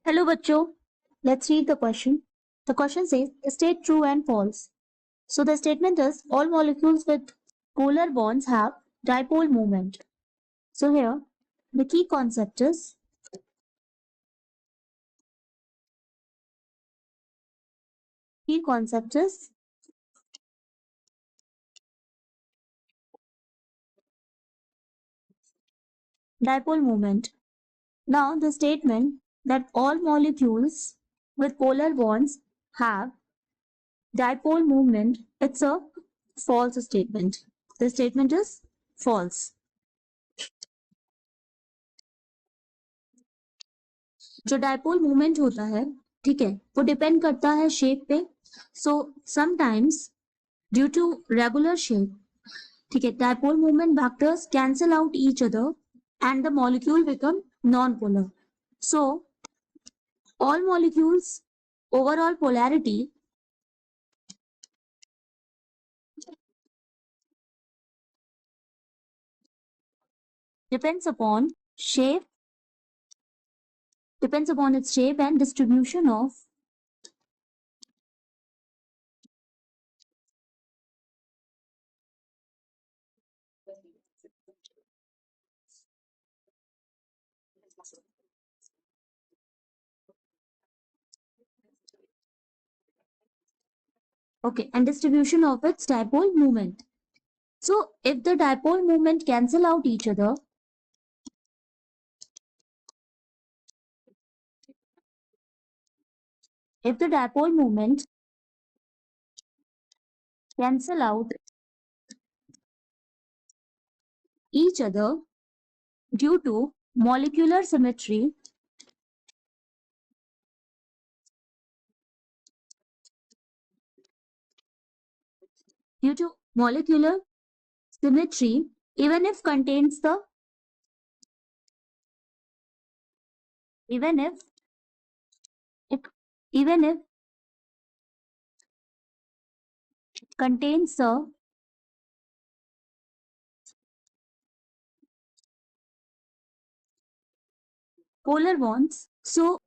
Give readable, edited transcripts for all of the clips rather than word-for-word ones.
Hello, bachcho. Let's read the question. The question says, state true and false. So the statement is, all molecules with polar bonds have dipole moment. So here, the key concept is dipole moment. Now the statement that all molecules with polar bonds have dipole moment, it's a false statement. The statement is false. जो dipole movement होता है, ठीक है, वो depend करता है shape पे. So sometimes due to regular shape, ठीक है, dipole movement vectors cancel out each other and the molecule become non polar. So all molecules overall polarity depends upon shape, depends upon its shape and distribution of distribution of its dipole moment. So if the dipole moment cancel out each other, if the dipole moment cancel out each other due to molecular symmetry, even if contains the even if even if contains the polar bonds, so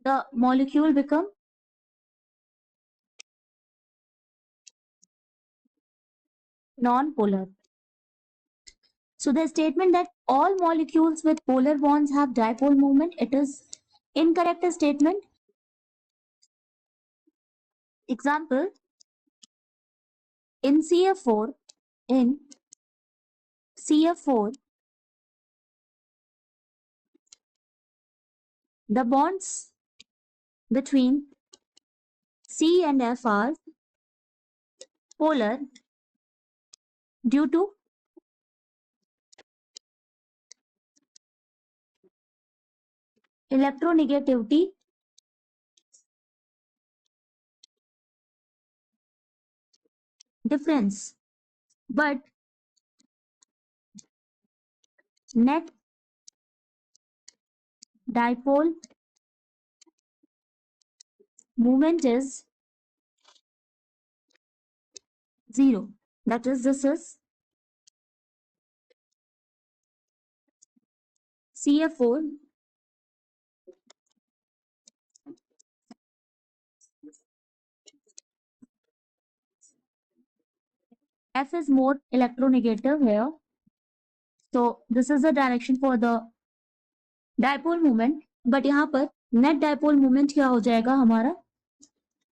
the molecule become non-polar. So the statement that all molecules with polar bonds have dipole moment, it is incorrect statement. Example, in CF4, in CF4, the bonds between C and F are polar due to electronegativity difference, but net dipole moment is 0. That is, this is CF4 F is more electronegative here. So this is the direction for the dipole moment. But यहाँ पर net dipole moment क्या हो जाएगा हमारा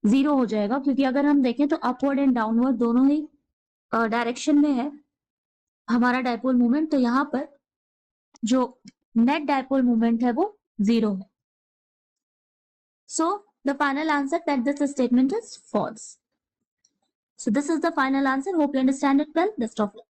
0 हो जाएगा, क्योंकि अगर हम देखें तो अपवर्ड एंड डाउनवर्ड दोनों ही डायरेक्शन में है हमारा डायपोल मूवमेंट. तो यहाँ पर जो नेट डायपोल मूवमेंट है वो 0 है. So the final answer that this statement is false. So this is the final answer. Hope you understand it well. Best of luck.